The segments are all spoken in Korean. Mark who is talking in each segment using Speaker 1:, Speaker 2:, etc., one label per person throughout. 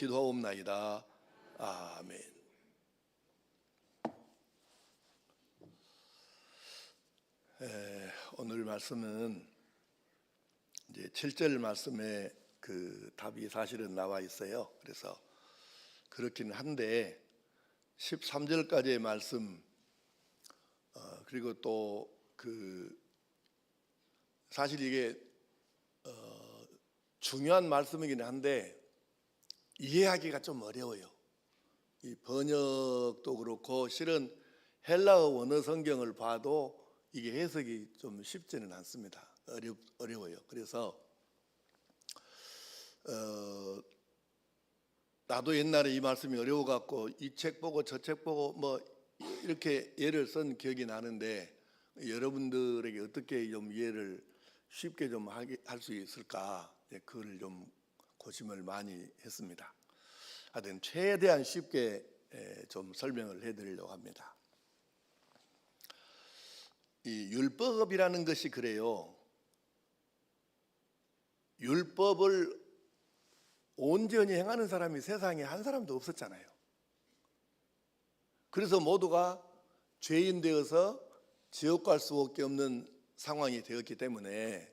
Speaker 1: 기도하옵나이다. 아멘. 오늘 말씀은 이제 7절 말씀에 그 답이 사실은 나와 있어요. 그래서 그렇긴 한데 13절까지의 말씀 그리고 또 그 사실 이게 중요한 말씀이긴 한데 이해하기가 좀 어려워요. 이 번역도 그렇고 실은 헬라어 원어 성경을 봐도 이게 해석이 좀 쉽지는 않습니다. 어려워요. 그래서 나도 옛날에 이 말씀이 어려워갖고 이 책 보고 저 책 보고 뭐 이렇게 예를 쓴 기억이 나는데 여러분들에게 어떻게 좀 이해를 쉽게 좀 할 수 있을까 그걸 좀 고심을 많이 했습니다. 하여튼 최대한 쉽게 좀 설명을 해드리려고 합니다. 이 율법이라는 것이 그래요. 율법을 온전히 행하는 사람이 세상에 한 사람도 없었잖아요. 그래서 모두가 죄인 되어서 지옥 갈 수밖에 없는 상황이 되었기 때문에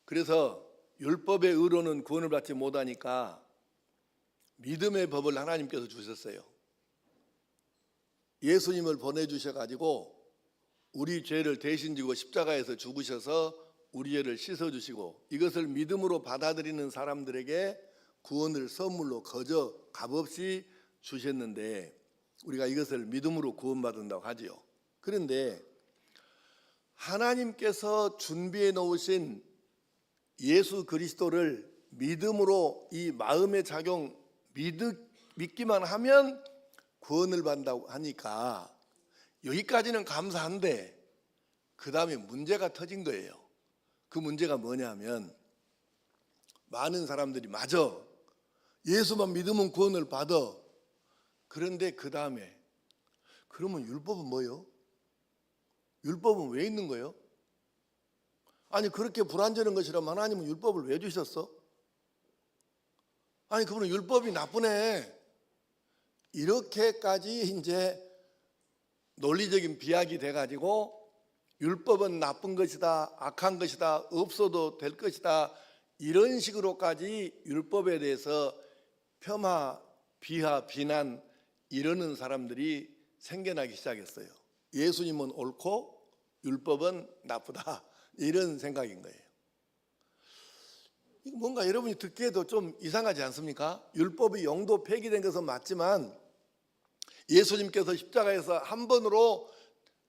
Speaker 1: 그래서 율법의 의로는 구원을 받지 못하니까 믿음의 법을 하나님께서 주셨어요. 예수님을 보내주셔가지고 우리 죄를 대신 지고 십자가에서 죽으셔서 우리 죄를 씻어주시고 이것을 믿음으로 받아들이는 사람들에게 구원을 선물로 거저 값없이 주셨는데 우리가 이것을 믿음으로 구원받는다고 하지요. 그런데 하나님께서 준비해 놓으신 예수 그리스도를 믿음으로 이 마음의 작용 믿기만 하면 구원을 받는다고 하니까 여기까지는 감사한데 그 다음에 문제가 터진 거예요. 그 문제가 뭐냐면 많은 사람들이 맞아 예수만 믿으면 구원을 받아. 그런데 그 다음에 그러면 율법은 뭐예요? 율법은 왜 있는 거예요? 아니 그렇게 불완전한 것이라면 하나님은 율법을 왜 주셨어? 아니 그분은 율법이 나쁘네. 이렇게까지 이제 논리적인 비약이 돼가지고 율법은 나쁜 것이다, 악한 것이다, 없어도 될 것이다 이런 식으로까지 율법에 대해서 폄하, 비하, 비난 이러는 사람들이 생겨나기 시작했어요. 예수님은 옳고 율법은 나쁘다 이런 생각인 거예요. 이거 뭔가 여러분이 듣기에도 좀 이상하지 않습니까? 율법이 영도 폐기된 것은 맞지만 예수님께서 십자가에서 한 번으로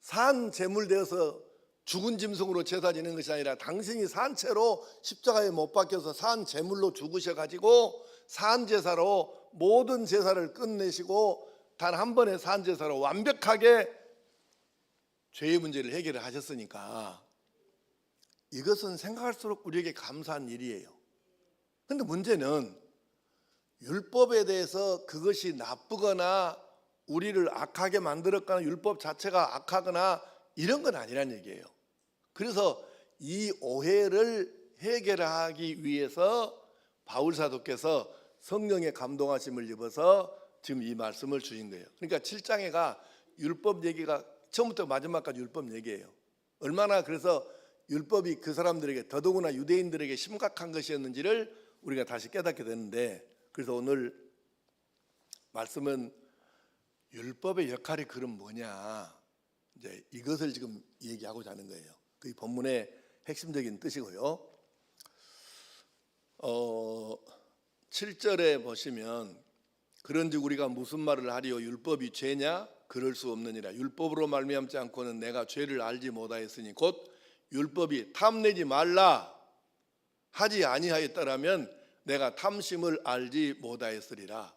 Speaker 1: 산 제물 되어서 죽은 짐승으로 제사 지는 것이 아니라 당신이 산채로 십자가에 못 박혀서 산 제물로 죽으셔가지고 산 제사로 모든 제사를 끝내시고 단 한 번의 산 제사로 완벽하게 죄의 문제를 해결을 하셨으니까 이것은 생각할수록 우리에게 감사한 일이에요. 그런데 문제는 율법에 대해서 그것이 나쁘거나 우리를 악하게 만들었거나 율법 자체가 악하거나 이런 건 아니란 얘기예요. 그래서 이 오해를 해결하기 위해서 바울 사도께서 성령의 감동하심을 입어서 지금 이 말씀을 주신 거예요. 그러니까 7장에가 율법 얘기가 처음부터 마지막까지 율법 얘기예요. 얼마나 그래서 율법이 그 사람들에게 더더구나 유대인들에게 심각한 것이었는지를 우리가 다시 깨닫게 되는데 그래서 오늘 말씀은 율법의 역할이 그럼 뭐냐 이제 이것을 지금 얘기하고자 하는 거예요. 그 본문의 핵심적인 뜻이고요. 7절에 보시면 그런즉 우리가 무슨 말을 하리요 율법이 죄냐 그럴 수 없느니라. 율법으로 말미암지 않고는 내가 죄를 알지 못하였으니 곧 율법이 탐내지 말라 하지 아니하였더라면 내가 탐심을 알지 못하였으리라.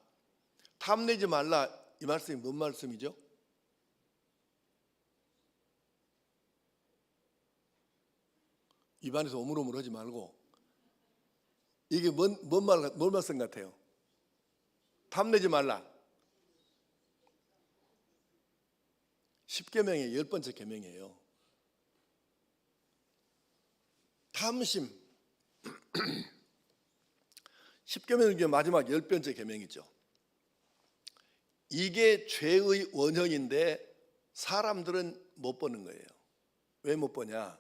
Speaker 1: 탐내지 말라 이 말씀이 뭔 말씀이죠? 입안에서 오물오물 하지 말고 이게 뭔 말씀 같아요? 탐내지 말라. 10계명의 10번째 계명이에요. 탐심 십계명 중에 마지막 10번째 계명이죠. 이게 죄의 원형인데 사람들은 못 보는 거예요. 왜 못 보냐?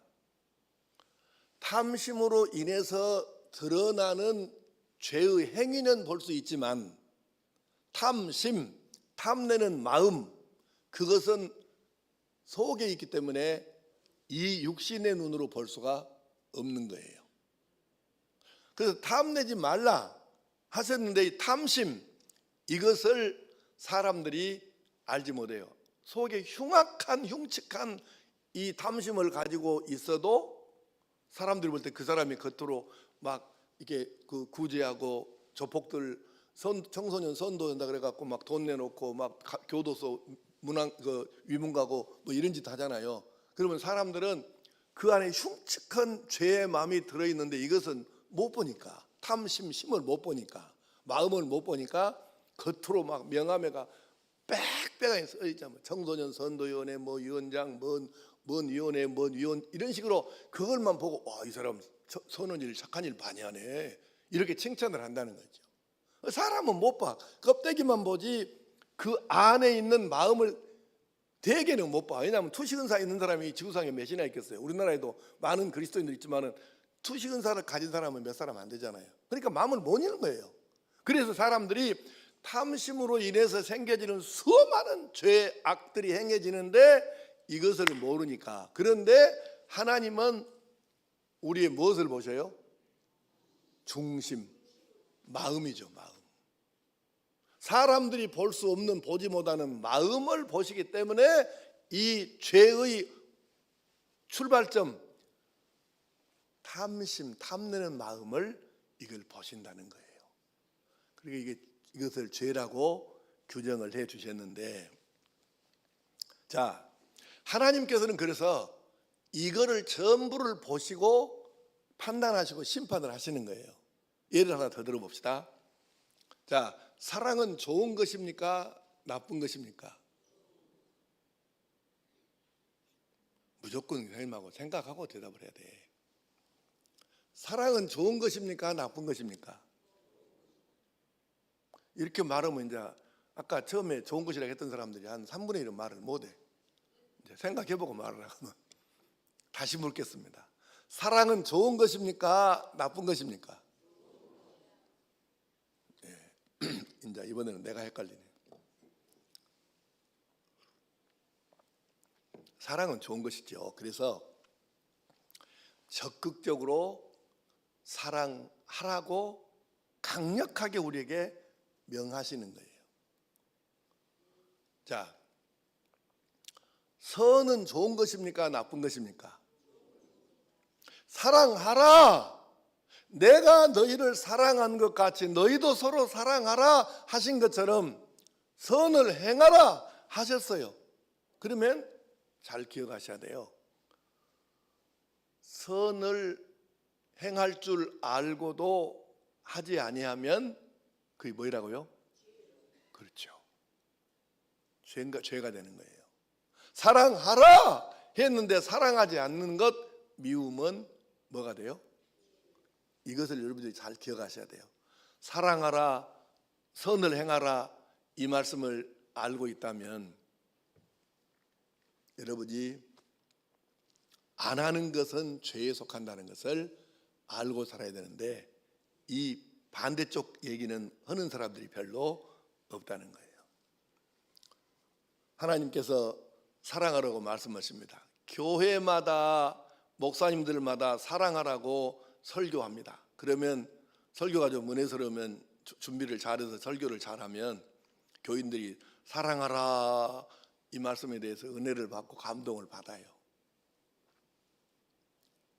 Speaker 1: 탐심으로 인해서 드러나는 죄의 행위는 볼 수 있지만 탐심, 탐내는 마음, 그것은 속에 있기 때문에 이 육신의 눈으로 볼 수가 없는 거예요. 그래서 탐내지 말라 하셨는데 이 탐심, 이것을 사람들이 알지 못해요. 속에 흉악한 흉측한 이 탐심을 가지고 있어도 사람들이 볼 때 그 사람이 겉으로 막 이렇게 그 구제하고 조폭들 청소년 선도한다 그래갖고 막 돈 내놓고 막 교도소 문항 위문 가고 뭐 이런 짓 하잖아요. 그러면 사람들은 그 안에 흉측한 죄의 마음이 들어있는데 이것은 못 보니까, 탐심심을 못 보니까, 마음을 못 보니까 겉으로 막 명함에가 빽빽하게 써 있잖아요. 청소년 선도위원회 뭐 위원장 뭔 위원회 뭔 위원 이런 식으로 그걸만 보고 와, 이 사람 선한 일 착한 일 많이 하네 이렇게 칭찬을 한다는 거죠. 사람은 못 봐. 껍데기만 보지 그 안에 있는 마음을 대개는 못 봐. 왜냐하면 투식은사 있는 사람이 지구상에 몇이나 있겠어요. 우리나라에도 많은 그리스도인들 있지만은 투식은사를 가진 사람은 몇 사람 안 되잖아요. 그러니까 마음을 못 읽는 거예요. 그래서 사람들이 탐심으로 인해서 생겨지는 수많은 죄 악들이 행해지는데 이것을 모르니까. 그런데 하나님은 우리의 무엇을 보셔요? 중심, 마음이죠. 마음. 사람들이 볼 수 없는, 보지 못하는 마음을 보시기 때문에 이 죄의 출발점, 탐심, 탐내는 마음을 이걸 보신다는 거예요. 그리고 이것을 죄라고 규정을 해 주셨는데, 자, 하나님께서는 그래서 이거를 전부를 보시고 판단하시고 심판을 하시는 거예요. 예를 하나 더 들어봅시다. 자, 사랑은 좋은 것입니까? 나쁜 것입니까? 무조건 선생님하고 생각하고 대답을 해야 돼. 사랑은 좋은 것입니까? 나쁜 것입니까? 이렇게 말하면 이제 아까 처음에 좋은 것이라고 했던 사람들이 한 3분의 1은 말을 못해. 이제 생각해보고 말을 하면 다시 묻겠습니다. 사랑은 좋은 것입니까? 나쁜 것입니까? 이제 이번에는 내가 헷갈리네. 사랑은 좋은 것이죠. 그래서 적극적으로 사랑하라고 강력하게 우리에게 명하시는 거예요. 자, 선은 좋은 것입니까? 나쁜 것입니까? 사랑하라. 내가 너희를 사랑한 것 같이 너희도 서로 사랑하라 하신 것처럼 선을 행하라 하셨어요. 그러면 잘 기억하셔야 돼요. 선을 행할 줄 알고도 하지 아니하면 그게 뭐라고요? 그렇죠. 죄가 되는 거예요. 사랑하라 했는데 사랑하지 않는 것, 미움은 뭐가 돼요? 이것을 여러분들이 잘 기억하셔야 돼요. 사랑하라, 선을 행하라 이 말씀을 알고 있다면 여러분이 안 하는 것은 죄에 속한다는 것을 알고 살아야 되는데 이 반대쪽 얘기는 하는 사람들이 별로 없다는 거예요. 하나님께서 사랑하라고 말씀하십니다. 교회마다 목사님들마다 사랑하라고 설교합니다. 그러면 설교가 좀 은혜스러우면 준비를 잘해서 설교를 잘하면 교인들이 사랑하라 이 말씀에 대해서 은혜를 받고 감동을 받아요.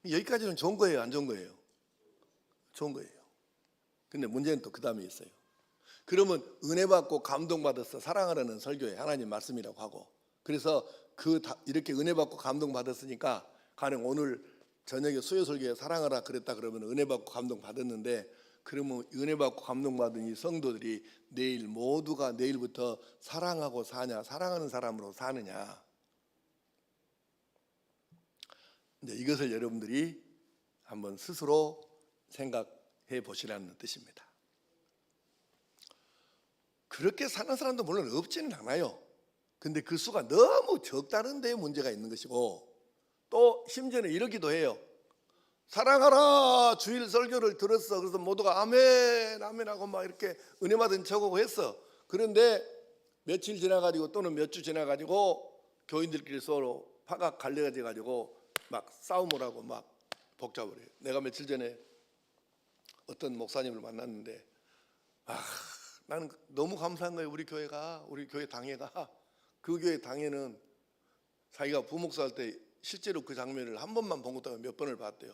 Speaker 1: 여기까지는 좋은 거예요, 안 좋은 거예요? 좋은 거예요. 근데 문제는 또 그 다음에 있어요. 그러면 은혜 받고 감동 받아서 사랑하라는 설교에 하나님 말씀이라고 하고, 그래서 이렇게 은혜 받고 감동 받았으니까 가령 오늘 저녁에 수요 설교에 사랑하라 그랬다 그러면 은혜 받고 감동 받았는데, 그러면 은혜 받고 감동 받은 이 성도들이 내일 모두가 내일부터 사랑하고 사냐, 사랑하는 사람으로 사느냐, 이제 이것을 여러분들이 한번 스스로 생각해 보시라는 뜻입니다. 그렇게 사는 사람도 물론 없지는 않아요. 근데 그 수가 너무 적다는 데 문제가 있는 것이고, 또 심지어는 이러기도 해요. 사랑하라 주일 설교를 들었어. 그래서 모두가 아멘 아멘 하고 막 이렇게 은혜 받은 척하고 했어. 그런데 며칠 지나가지고 또는 몇 주 지나가지고 교인들끼리 서로 파가 갈려가지고 막 싸움을 하고 막 복잡을 해요. 내가 며칠 전에 어떤 목사님을 만났는데 나는 너무 감사한 거예요. 우리 교회 당회가 그 교회 당회는 자기가 부목사 할 때 실제로 그 장면을 한 번만 본 것도 몇 번을 봤대요.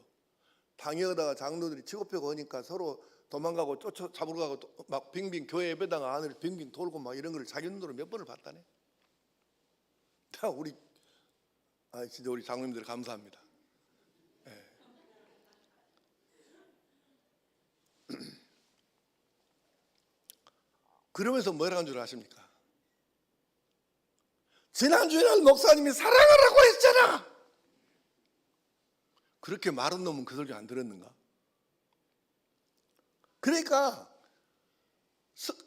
Speaker 1: 당회에다가 장로들이 치고펴고 하니까 서로 도망가고 쫓아 잡으러 가고 막 빙빙 교회 예배당 안을 빙빙 돌고 막 이런 걸 자기 눈으로 몇 번을 봤다네. 진짜 우리 장로님들 감사합니다. 네. 그러면서 뭐라는 줄 아십니까? 지난주에는 목사님이 사랑하라고 했잖아. 그렇게 말은 놈은 그 소리 안 들었는가? 그러니까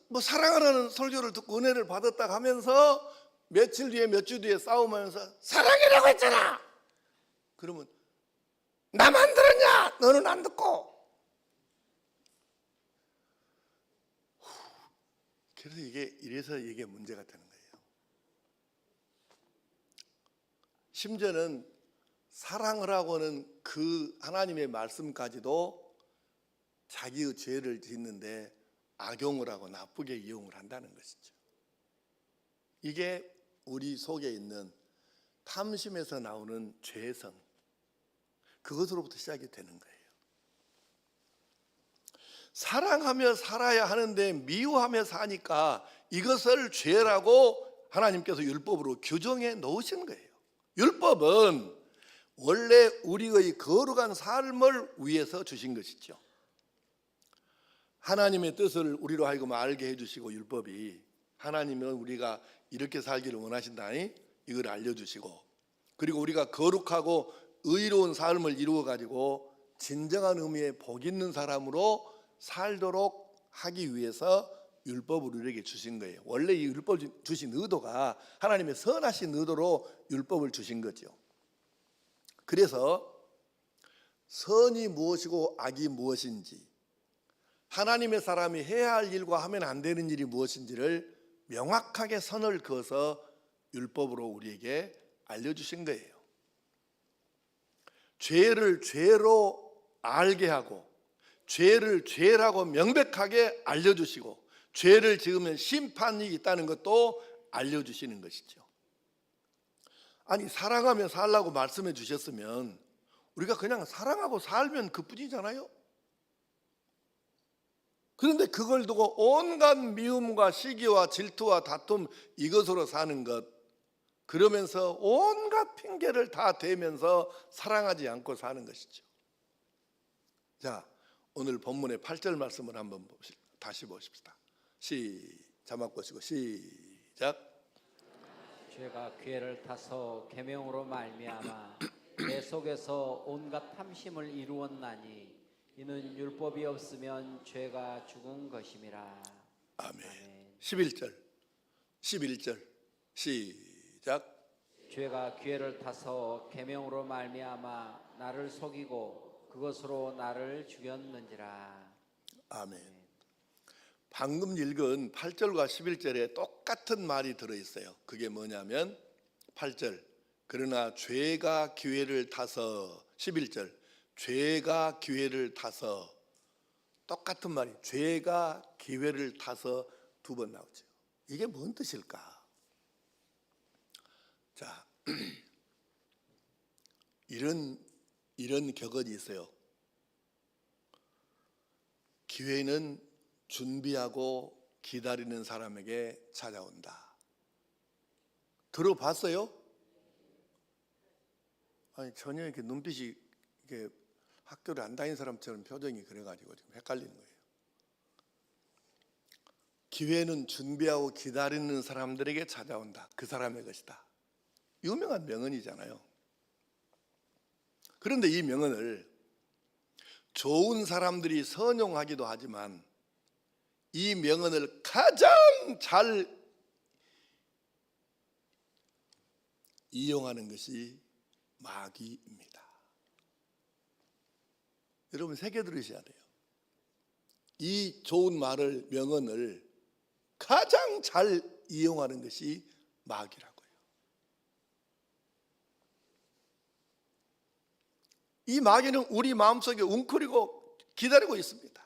Speaker 1: 뭐 사랑하라는 설교를 듣고 은혜를 받았다 하면서 며칠 뒤에 몇 주 뒤에 싸움하면서 사랑이라고 했잖아. 그러면 나만 들었냐? 너는 안 듣고. 그래서 이래서 이게 문제가 되는 거예요. 심지어는 사랑을 하고는 그 하나님의 말씀까지도 자기의 죄를 짓는데 악용을 하고 나쁘게 이용을 한다는 것이죠. 이게 우리 속에 있는 탐심에서 나오는 죄성, 그것으로부터 시작이 되는 거예요. 사랑하며 살아야 하는데 미워하며 사니까 이것을 죄라고 하나님께서 율법으로 규정해 놓으신 거예요. 율법은 원래 우리의 거룩한 삶을 위해서 주신 것이죠. 하나님의 뜻을 우리로 하여금 알게 해주시고, 율법이 하나님은 우리가 이렇게 살기를 원하신다니 이걸 알려주시고, 그리고 우리가 거룩하고 의로운 삶을 이루어가지고 진정한 의미의 복 있는 사람으로 살도록 하기 위해서 율법을 우리에게 주신 거예요. 원래 이 율법을 주신 의도가 하나님의 선하신 의도로 율법을 주신 거죠. 그래서 선이 무엇이고 악이 무엇인지, 하나님의 사람이 해야 할 일과 하면 안 되는 일이 무엇인지를 명확하게 선을 그어서 율법으로 우리에게 알려주신 거예요. 죄를 죄로 알게 하고, 죄를 죄라고 명백하게 알려주시고, 죄를 지으면 심판이 있다는 것도 알려주시는 것이죠. 아니, 사랑하며 살라고 말씀해 주셨으면 우리가 그냥 사랑하고 살면 그뿐이잖아요. 그런데 그걸 두고 온갖 미움과 시기와 질투와 다툼, 이것으로 사는 것, 그러면서 온갖 핑계를 다 대면서 사랑하지 않고 사는 것이죠. 자, 오늘 본문의 8절 말씀을 한번 다시 보십시다. 자막 보시고 시작.
Speaker 2: 죄가 기회를 타서 계명으로 말미암아 내 속에서 온갖 탐심을 이루었나니 이는 율법이 없으면 죄가 죽은 것임이라.
Speaker 1: 아멘. 11절 시작.
Speaker 2: 죄가 기회를 타서 계명으로 말미암아 나를 속이고 그것으로 나를 죽였는지라.
Speaker 1: 아멘. 방금 읽은 8절과 11절에 똑같은 말이 들어있어요. 그게 뭐냐면 8절, 그러나 죄가 기회를 타서, 11절, 죄가 기회를 타서, 똑같은 말이 죄가 기회를 타서 두 번 나오죠. 이게 뭔 뜻일까? 자, 이런 격언이 있어요. 기회는 준비하고 기다리는 사람에게 찾아온다. 들어봤어요? 아니, 전혀 이렇게 눈빛이 이렇게 학교를 안 다닌 사람처럼 표정이 그래가지고 지금 헷갈리는 거예요. 기회는 준비하고 기다리는 사람들에게 찾아온다. 그 사람의 것이다. 유명한 명언이잖아요. 그런데 이 명언을 좋은 사람들이 선용하기도 하지만 이 명언을 가장 잘 이용하는 것이 마귀입니다. 여러분 새겨 들으셔야 돼요. 이 좋은 말을, 명언을 가장 잘 이용하는 것이 마귀라고요. 이 마귀는 우리 마음속에 웅크리고 기다리고 있습니다.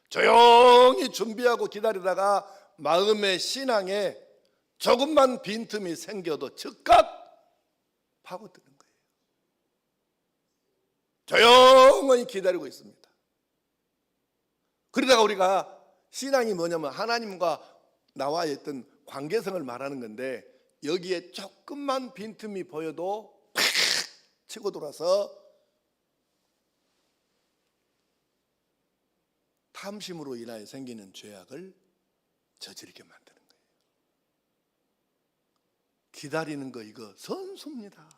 Speaker 1: 조용히 준비하고 기다리다가 마음의 신앙에 조금만 빈틈이 생겨도 즉각 파고드는 거예요. 조용히 기다리고 있습니다. 그러다가 우리가 신앙이 뭐냐면 하나님과 나와의 어떤 관계성을 말하는 건데, 여기에 조금만 빈틈이 보여도 팍 치고 돌아서 탐심으로 인하여 생기는 죄악을 저지르게 만드는 거예요. 기다리는 거 이거 선수입니다.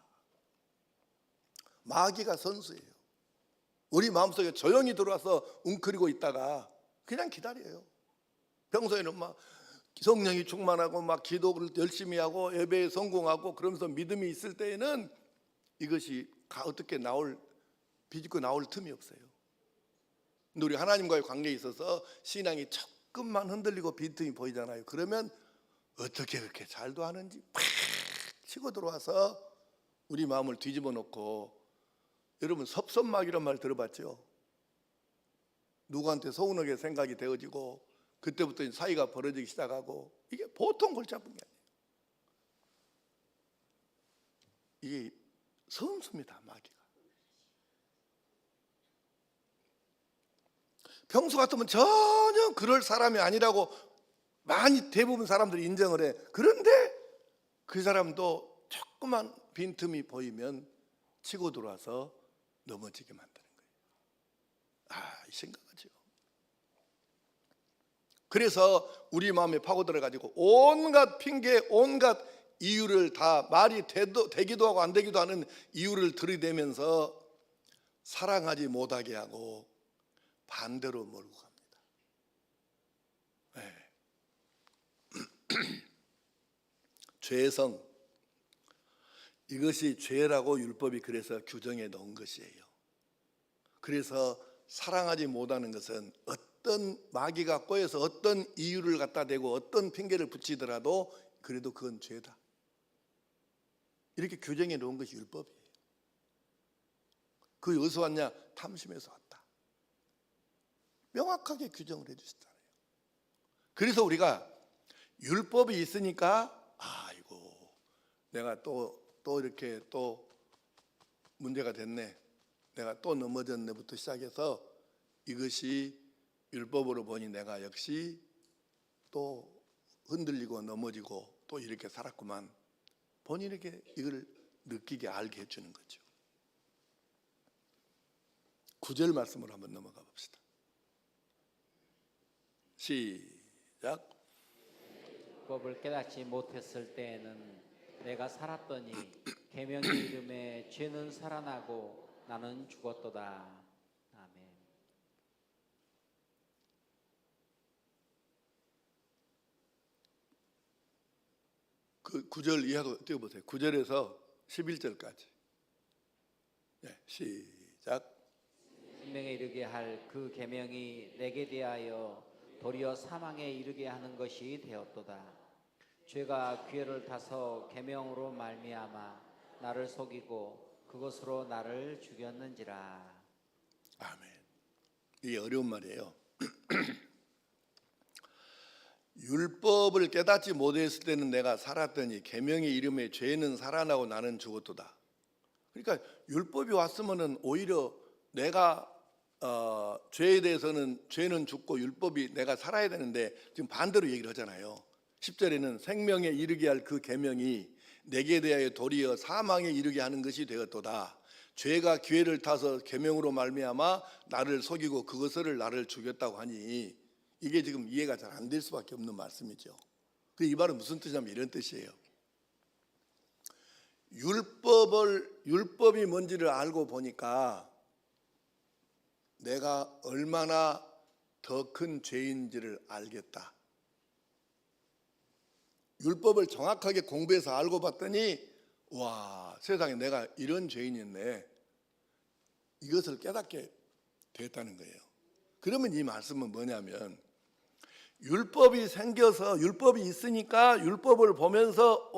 Speaker 1: 마귀가 선수예요. 우리 마음속에 조용히 들어와서 웅크리고 있다가 그냥 기다려요. 평소에는 막 성령이 충만하고 막 기도를 열심히 하고 예배에 성공하고 그러면서 믿음이 있을 때에는 이것이 어떻게 비집고 나올 틈이 없어요. 근데 우리 하나님과의 관계에 있어서 신앙이 조금만 흔들리고 빈틈이 보이잖아요. 그러면 어떻게 그렇게 잘도 하는지 팍 치고 들어와서 우리 마음을 뒤집어 놓고, 여러분 섭섭마귀란 말 들어봤죠? 누구한테 서운하게 생각이 되어지고 그때부터 사이가 벌어지기 시작하고, 이게 보통 골치 아픈 게 아니에요. 이게 선수입니다, 마귀가. 평소 같으면 전혀 그럴 사람이 아니라고 대부분 사람들이 인정을 해. 그런데 그 사람도 조그만 빈틈이 보이면 치고 들어와서 넘어지게 만드는 거예요. 심각하죠. 그래서 우리 마음에 파고들어가지고 온갖 핑계, 온갖 이유를 다, 말이 되기도 하고 안 되기도 하는 이유를 들이대면서 사랑하지 못하게 하고 반대로 몰고 갑니다. 네. 죄성, 이것이 죄라고 율법이 그래서 규정해 놓은 것이에요. 그래서 사랑하지 못하는 것은 어떤 마귀가 꼬여서 어떤 이유를 갖다 대고 어떤 핑계를 붙이더라도 그래도 그건 죄다, 이렇게 규정해 놓은 것이 율법이에요. 그게 어디서 왔냐? 탐심에서 왔다. 명확하게 규정을 해 주시잖아요. 그래서 우리가 율법이 있으니까 아이고 내가 또 이렇게 또 문제가 됐네, 내가 또 넘어졌네부터 시작해서 이것이 율법으로 보니 내가 역시 또 흔들리고 넘어지고 또 이렇게 살았구만, 본인에게 이걸 느끼게 알게 해주는 거죠. 9절 말씀으로 한번 넘어가 봅시다. 시작.
Speaker 2: 율법을 깨닫지 못했을 때에는 내가 살았더니 계명의 이름에 죄는 살아나고 나는 죽었도다. 아멘.
Speaker 1: 그 9절 이하로 띄워보세요. 9절에서 11절까지. 네, 시작.
Speaker 2: 생명에 이르게 할 그 계명이 내게 대하여 도리어 사망에 이르게 하는 것이 되었도다. 죄가 기회를 타서 계명으로 말미암아 나를 속이고 그것으로 나를 죽였는지라.
Speaker 1: 아멘. 이게 어려운 말이에요. 율법을 깨닫지 못했을 때는 내가 살았더니 계명의 이름에 죄는 살아나고 나는 죽었도다. 그러니까 율법이 왔으면은 오히려 내가 죄에 대해서는 죄는 죽고 율법이 내가 살아야 되는데 지금 반대로 얘기를 하잖아요. 10절에는 생명에 이르게 할 그 계명이 내게 대하여 도리어 사망에 이르게 하는 것이 되었도다. 죄가 기회를 타서 계명으로 말미암아 나를 속이고 그것을 나를 죽였다고 하니, 이게 지금 이해가 잘 안 될 수밖에 없는 말씀이죠. 이 말은 무슨 뜻이냐면 이런 뜻이에요. 율법이 뭔지를 알고 보니까 내가 얼마나 더 큰 죄인지를 알겠다. 율법을 정확하게 공부해서 알고 봤더니 와, 세상에 내가 이런 죄인이었네. 이것을 깨닫게 됐다는 거예요. 그러면 이 말씀은 뭐냐면 율법이 생겨서 율법이 있으니까 율법을 보면서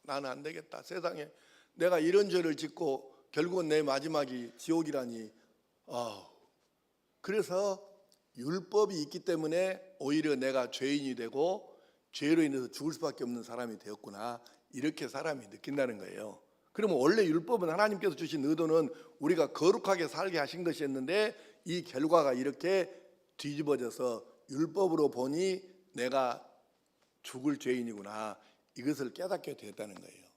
Speaker 1: 나는 안 되겠다. 세상에 내가 이런 죄를 짓고 결국은 내 마지막이 지옥이라니. 그래서 율법이 있기 때문에 오히려 내가 죄인이 되고 죄로 인해서 죽을 수밖에 없는 사람이 되었구나. 이렇게 사람이 느낀다는 거예요. 그러면 원래 율법은 하나님께서 주신 의도는 우리가 거룩하게 살게 하신 것이었는데 이 결과가 이렇게 뒤집어져서 율법으로 보니 내가 죽을 죄인이구나. 이것을 깨닫게 됐다는 거예요.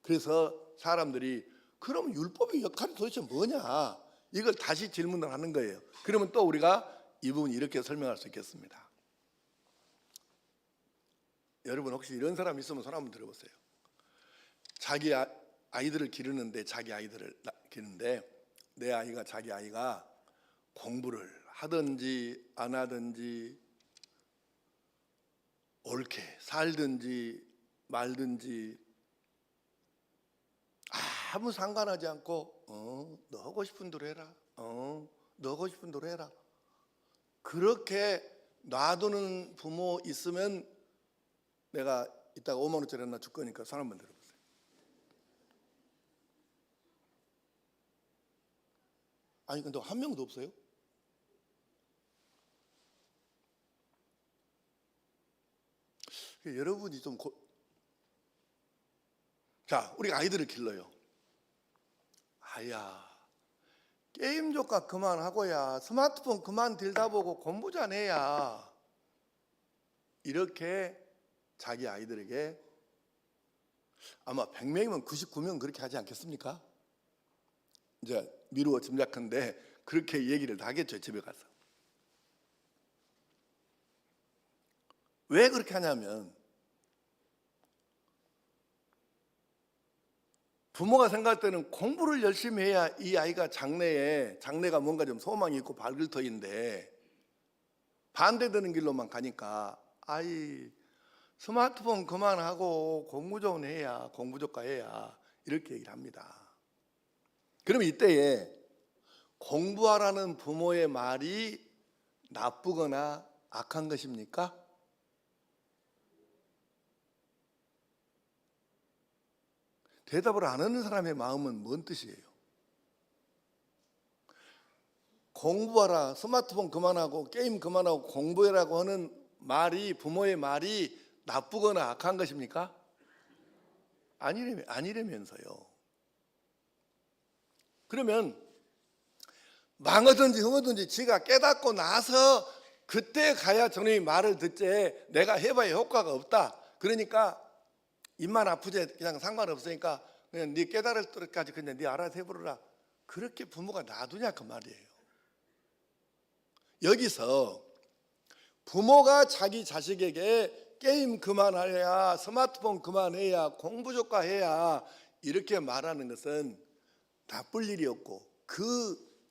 Speaker 1: 그래서 사람들이 그럼 율법의 역할이 도대체 뭐냐? 이걸 다시 질문을 하는 거예요. 그러면 또 우리가 이 부분 이렇게 설명할 수 있겠습니다. 여러분 혹시 이런 사람 있으면 손 한번 들어보세요. 자기 아이들을 기르는데 내 아이가 자기 아이가 공부를 하든지 안 하든지 옳게 살든지 말든지 아무 상관하지 않고 너 하고 싶은 대로 해라. 너 하고 싶은 대로 해라. 그렇게 놔두는 부모 있으면 내가 이따가 5만 원짜리 하나 줄 거니까 손 한번 들어보세요. 아니 근데 한 명도 없어요? 여러분이 좀 자, 우리가 아이들을 길러요. 아야, 게임 조각 그만하고야 스마트폰 그만 들다 보고 공부 좀 해야. 이렇게 자기 아이들에게 아마 100명이면 99명 그렇게 하지 않겠습니까? 이제 미루어 짐작한데 그렇게 얘기를 다 하겠죠, 집에 가서. 왜 그렇게 하냐면 부모가 생각할 때는 공부를 열심히 해야 이 아이가 장래가 뭔가 좀 소망이 있고 밝을 터인데 반대되는 길로만 가니까 아이 스마트폰 그만하고 공부 좀 해야, 공부 조카해야 이렇게 얘기를 합니다. 그러면 이때에 공부하라는 부모의 말이 나쁘거나 악한 것입니까? 대답을 안 하는 사람의 마음은 뭔 뜻이에요? 공부하라, 스마트폰 그만하고 게임 그만하고 공부해라고 하는 말이, 부모의 말이 나쁘거나 악한 것입니까? 아니라면서요. 그러면 망하든지 흥하든지 지가 깨닫고 나서 그때 가야 저놈이 말을 듣지 내가 해봐야 효과가 없다. 그러니까 입만 아프지 그냥 상관없으니까 그냥 네 깨달을 때까지 그냥 네 알아서 해보라. 그렇게 부모가 놔두냐 그 말이에요. 여기서 부모가 자기 자식에게 게임 그만해야, 스마트폰 그만해야, 공부 조카해야 이렇게 말하는 것은 나쁠 일이 없고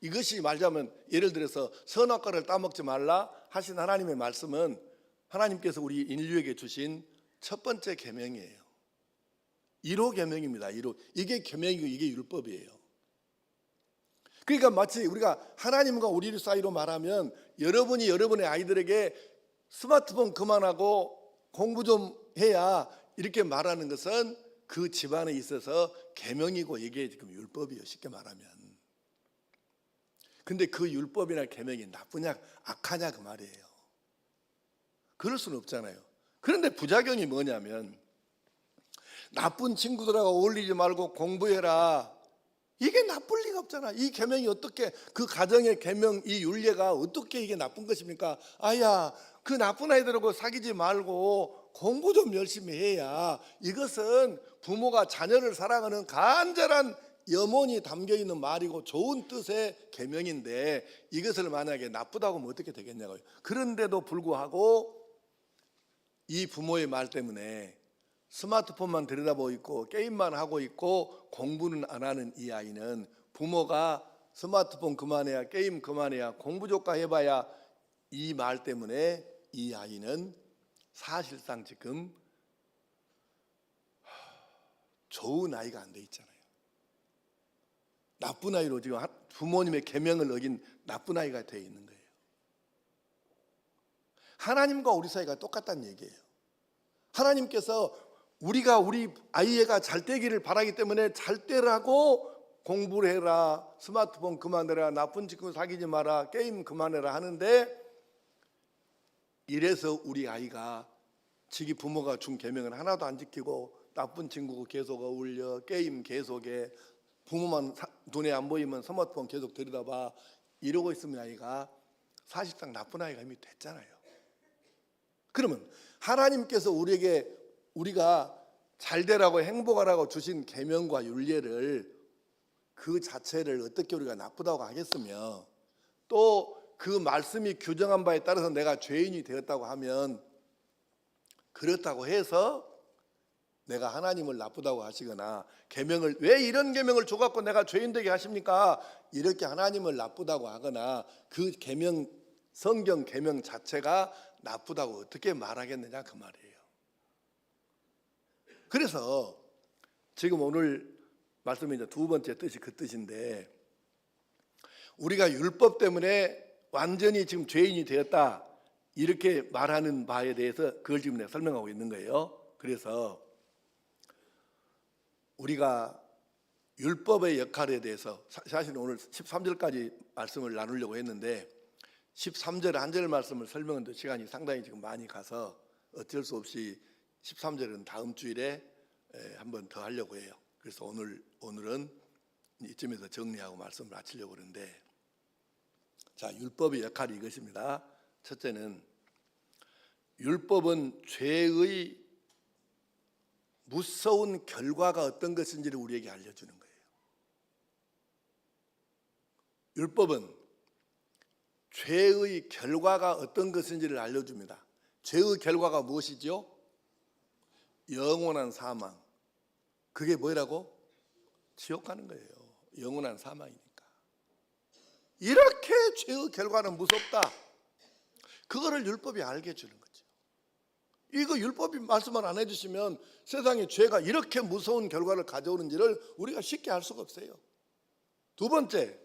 Speaker 1: 이것이 말하자면 예를 들어서 선악과를 따먹지 말라 하신 하나님의 말씀은 하나님께서 우리 인류에게 주신 첫 번째 계명이에요. 1호 계명입니다. 1호. 이게 계명이고 이게 율법이에요. 그러니까 마치 우리가 하나님과 우리 사이로 말하면 여러분이 여러분의 아이들에게 스마트폰 그만하고 공부 좀 해야 이렇게 말하는 것은 그 집안에 있어서 계명이고 이게 지금 율법이에요. 쉽게 말하면. 근데 그 율법이나 계명이 나쁘냐 악하냐 그 말이에요. 그럴 수는 없잖아요. 그런데 부작용이 뭐냐면 나쁜 친구들하고 어울리지 말고 공부해라. 이게 나쁠 리가 없잖아. 이 계명이 어떻게 그 가정의 계명 이 율례가 어떻게 이게 나쁜 것입니까? 아야 그 나쁜 아이들하고 사귀지 말고 공부 좀 열심히 해야. 이것은 부모가 자녀를 사랑하는 간절한 염원이 담겨있는 말이고 좋은 뜻의 계명인데 이것을 만약에 나쁘다고 하면 어떻게 되겠냐고요. 그런데도 불구하고 이 부모의 말 때문에 스마트폰만 들여다보고 있고 게임만 하고 있고 공부는 안 하는 이 아이는 부모가 스마트폰 그만해야 게임 그만해야 공부 조카 해봐야 이 말 때문에 이 아이는 사실상 지금 좋은 아이가 안 돼 있잖아요. 나쁜 아이로 지금 부모님의 계명을 어긴 나쁜 아이가 되어 있는 거예요. 하나님과 우리 사이가 똑같다는 얘기예요. 하나님께서 우리가 우리 아이가 잘 되기를 바라기 때문에 잘 되라고 공부를 해라, 스마트폰 그만해라, 나쁜 친구 사귀지 마라, 게임 그만해라 하는데, 이래서 우리 아이가 지기 부모가 준 계명을 하나도 안 지키고 나쁜 친구고 계속 어울려, 게임 계속해, 부모만 눈에 안 보이면 스마트폰 계속 들여다봐, 이러고 있으면 아이가 사실상 나쁜 아이가 이미 됐잖아요. 그러면 하나님께서 우리에게 우리가 잘 되라고 행복하라고 주신 계명과 율례를 그 자체를 어떻게 우리가 나쁘다고 하겠으며, 또 그 말씀이 규정한 바에 따라서 내가 죄인이 되었다고 하면 그렇다고 해서 내가 하나님을 나쁘다고 하시거나 계명을 왜 이런 계명을 줘갖고 내가 죄인 되게 하십니까? 이렇게 하나님을 나쁘다고 하거나 그 계명 성경 계명 자체가 나쁘다고 어떻게 말하겠느냐 그 말이에요. 그래서 지금 오늘 말씀의 이제 두 번째 뜻이 그 뜻인데, 우리가 율법 때문에 완전히 지금 죄인이 되었다 이렇게 말하는 바에 대해서 그걸 지금 내가 설명하고 있는 거예요. 그래서 우리가 율법의 역할에 대해서 사실 오늘 13절까지 말씀을 나누려고 했는데 13절 한 절 말씀을 설명하는데 시간이 상당히 지금 많이 가서 어쩔 수 없이 13절은 다음 주일에 한번 더 하려고 해요. 그래서 오늘은 이쯤에서 정리하고 말씀을 마치려고 그러는데, 자, 율법의 역할이 이것입니다. 첫째는 율법은 죄의 무서운 결과가 어떤 것인지를 우리에게 알려주는 거예요. 율법은 죄의 결과가 어떤 것인지를 알려줍니다. 죄의 결과가 무엇이죠? 영원한 사망. 그게 뭐라고? 지옥 가는 거예요. 영원한 사망이니까. 이렇게 죄의 결과는 무섭다. 그거를 율법이 알게 해주는 거죠. 이거 율법이 말씀을 안 해주시면 세상에 죄가 이렇게 무서운 결과를 가져오는지를 우리가 쉽게 알 수가 없어요. 두 번째,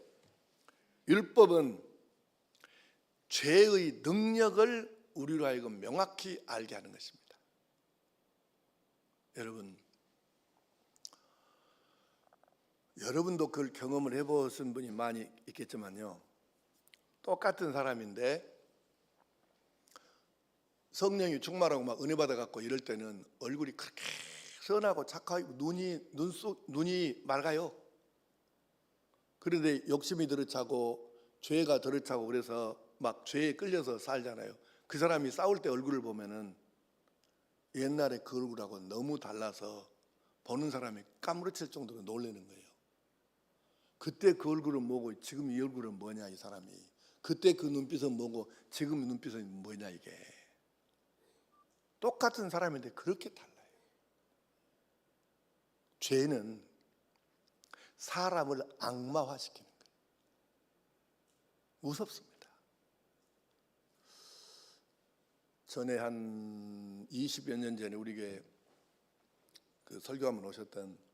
Speaker 1: 율법은 죄의 능력을 우리로 하여금 명확히 알게 하는 것입니다. 여러분도 그걸 경험을 해보신 분이 많이 있겠지만요, 똑같은 사람인데 성령이 충만하고 막 은혜 받아갖고 이럴 때는 얼굴이 그렇게 선하고 착하고 눈이 맑아요. 그런데 욕심이 들어차고 죄가 들어차고 그래서 막 죄에 끌려서 살잖아요. 그 사람이 싸울 때 얼굴을 보면은 옛날에 그 얼굴하고 너무 달라서 보는 사람이 까무러칠 정도로 놀라는 거예요. 그때 그 얼굴은 뭐고 지금 이 얼굴은 뭐냐 이 사람이. 그때 그 눈빛은 뭐고 지금 눈빛은 뭐냐 이게. 똑같은 사람인데 그렇게 달라요. 죄는 사람을 악마화시키는 거예요. 무섭습니다. 전에 한 20여 년 전에 우리 교회 그 설교하면 오셨던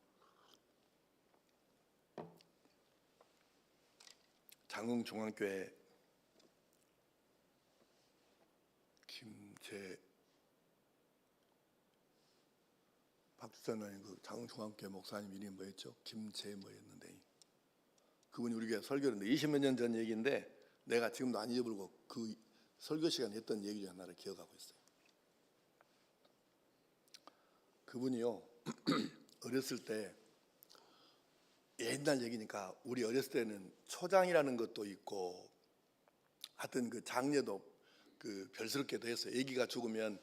Speaker 1: 장흥중앙교회 박주선 그 장흥중앙교회 목사님 이름이 뭐였죠? 김재 뭐였는데, 그분이 우리 교회 설교를 했는데 20몇 년 전 얘기인데 내가 지금도 안 잊어버리고 그 설교 시간에 했던 얘기 중 하나를 기억하고 있어요. 그분이요 어렸을 때, 옛날 얘기니까 우리 어렸을 때는 초장이라는 것도 있고 하여튼 그 장례도 그 별스럽게도 했어요. 애기가 죽으면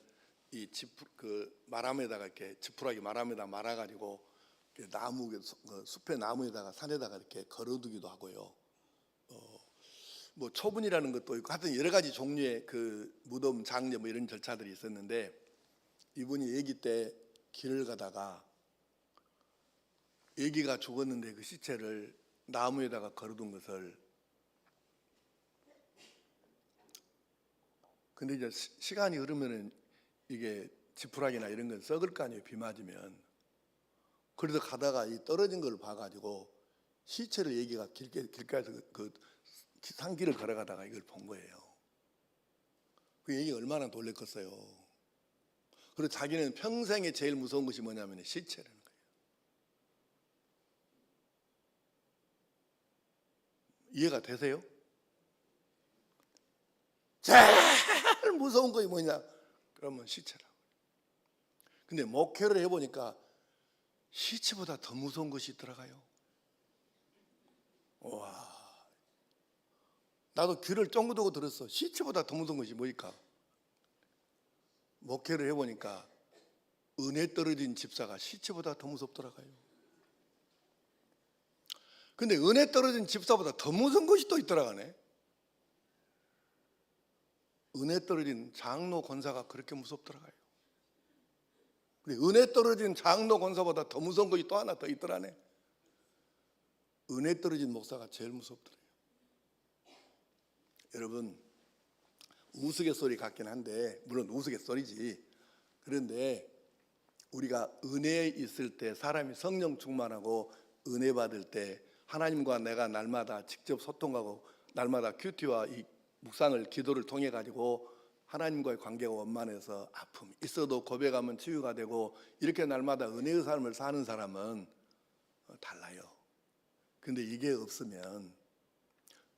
Speaker 1: 이 그 마람에다가 이렇게 지푸라기 마람에다 말아가지고 나무 그 숲의 나무에다가 산에다가 이렇게 걸어두기도 하고요. 뭐 초분이라는 것도 있고 하여튼 여러 가지 종류의 그 무덤 장례 뭐 이런 절차들이 있었는데, 이분이 아기 때 길을 가다가 아기가 죽었는데 그 시체를 나무에다가 걸어둔 것을 근데 이제 시간이 흐르면은 이게 지푸라기나 이런 건 썩을 거 아니에요, 비 맞으면. 그래서 가다가 이 떨어진 걸 봐가지고 시체를 얘기가 길가에서 그 산길을 걸어가다가 이걸 본 거예요. 그 얘기가 얼마나 놀랬겠어요. 그리고 자기는 평생에 제일 무서운 것이 뭐냐면 시체라는 거예요. 이해가 되세요? 제일 무서운 것이 뭐냐? 그러면 시체라고. 근데 목회를 해보니까 시체보다 더 무서운 것이 있더라고요. 와, 나도 귀를 쫑긋 두고 들었어. 시체보다 더 무서운 것이 뭐일까? 목회를 해보니까 은혜 떨어진 집사가 시체보다 더 무섭더라고요. 근데 은혜 떨어진 집사보다 더 무서운 것이 또 있더라가네. 은혜 떨어진 장로 권사가 그렇게 무섭더라고요. 근데 은혜 떨어진 장로 권사보다 더 무서운 것이 또 하나 더 있더라네. 은혜 떨어진 목사가 제일 무섭더래요. 여러분, 우스갯소리 같긴 한데, 물론 우스갯소리지. 그런데 우리가 은혜에 있을 때, 사람이 성령 충만하고 은혜 받을 때 하나님과 내가 날마다 직접 소통하고 날마다 큐티와 이 묵상을, 기도를 통해 가지고 하나님과의 관계가 원만해서 아픔이 있어도 고백하면 치유가 되고 이렇게 날마다 은혜의 삶을 사는 사람은 달라요. 근데 이게 없으면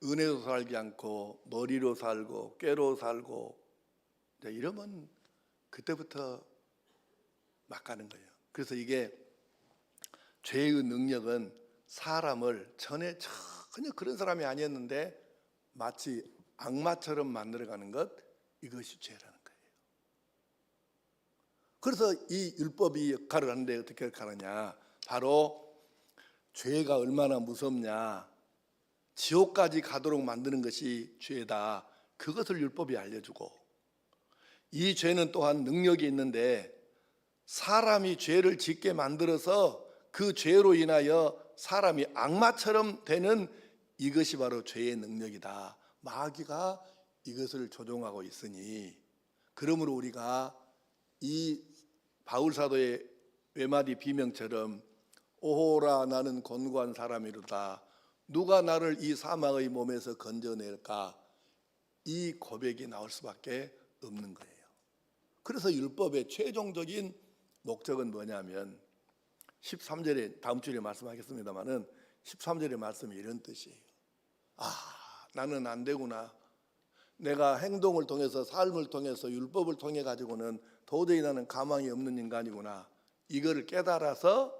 Speaker 1: 은혜로 살지 않고 머리로 살고 꾀로 살고 이러면 그때부터 막 가는 거예요. 그래서 이게 죄의 능력은 사람을 전혀 그런 사람이 아니었는데 마치 악마처럼 만들어가는 것, 이것이 죄라는 거예요. 그래서 이 율법이 역할을 하는데 어떻게 역할하냐? 바로 죄가 얼마나 무섭냐, 지옥까지 가도록 만드는 것이 죄다. 그것을 율법이 알려주고, 이 죄는 또한 능력이 있는데 사람이 죄를 짓게 만들어서 그 죄로 인하여 사람이 악마처럼 되는 이것이 바로 죄의 능력이다. 마귀가 이것을 조종하고 있으니, 그러므로 우리가 이 바울 사도의 외마디 비명처럼 오호라 나는 곤고한 사람이로다, 누가 나를 이 사망의 몸에서 건져낼까, 이 고백이 나올 수밖에 없는 거예요. 그래서 율법의 최종적인 목적은 뭐냐면 13절에, 다음 주에 말씀하겠습니다마는 13절의 말씀이 이런 뜻이에요. 나는 안 되구나. 내가 행동을 통해서, 삶을 통해서, 율법을 통해 가지고는 도저히 나는 가망이 없는 인간이구나. 이거를 깨달아서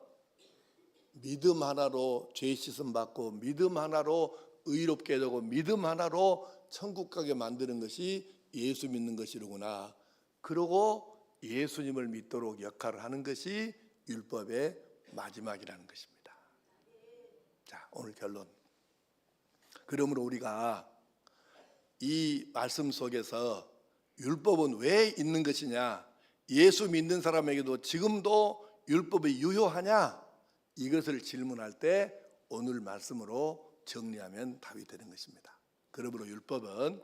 Speaker 1: 믿음 하나로 죄 씻음 받고 믿음 하나로 의롭게 되고 믿음 하나로 천국 가게 만드는 것이 예수 믿는 것이로구나. 그러고 예수님을 믿도록 역할을 하는 것이 율법의 마지막이라는 것입니다. 자, 오늘 결론. 그러므로 우리가 이 말씀 속에서 율법은 왜 있는 것이냐, 예수 믿는 사람에게도 지금도 율법이 유효하냐, 이것을 질문할 때 오늘 말씀으로 정리하면 답이 되는 것입니다. 그러므로 율법은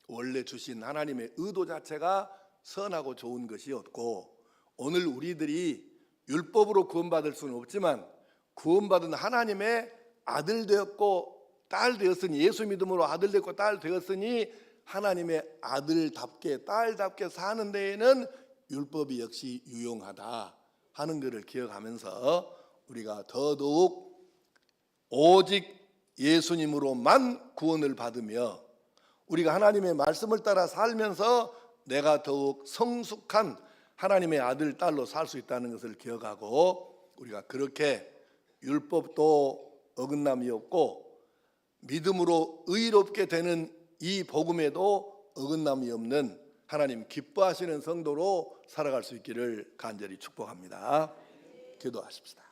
Speaker 1: 원래 주신 하나님의 의도 자체가 선하고 좋은 것이었고, 오늘 우리들이 율법으로 구원받을 수는 없지만 구원받은 하나님의 아들 되었고 딸 되었으니, 예수 믿음으로 아들 되었고 딸 되었으니 하나님의 아들답게 딸답게 사는 데에는 율법이 역시 유용하다 하는 것을 기억하면서 우리가 더더욱 오직 예수님으로만 구원을 받으며 우리가 하나님의 말씀을 따라 살면서 내가 더욱 성숙한 하나님의 아들, 딸로 살 수 있다는 것을 기억하고, 우리가 그렇게 율법도 어긋남이 없고 믿음으로 의롭게 되는 이 복음에도 어긋남이 없는 하나님 기뻐하시는 성도로 살아갈 수 있기를 간절히 축복합니다. 기도하십시다.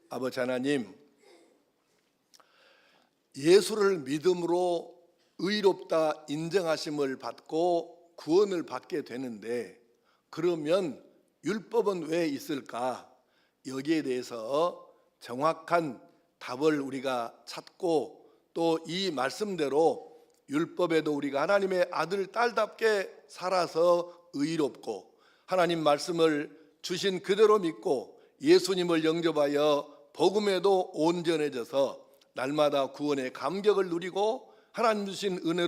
Speaker 1: 아버지 하나님, 예수를 믿음으로 의롭다 인정하심을 받고 구원을 받게 되는데, 그러면 율법은 왜 있을까? 여기에 대해서 정확한 답을 우리가 찾고 또 이 말씀대로 율법에도 우리가 하나님의 아들 딸답게 살아서 의롭고 하나님 말씀을 주신 그대로 믿고 예수님을 영접하여 복음에도 온전해져서 날마다 구원의 감격을 누리고 하나님 주신 은혜로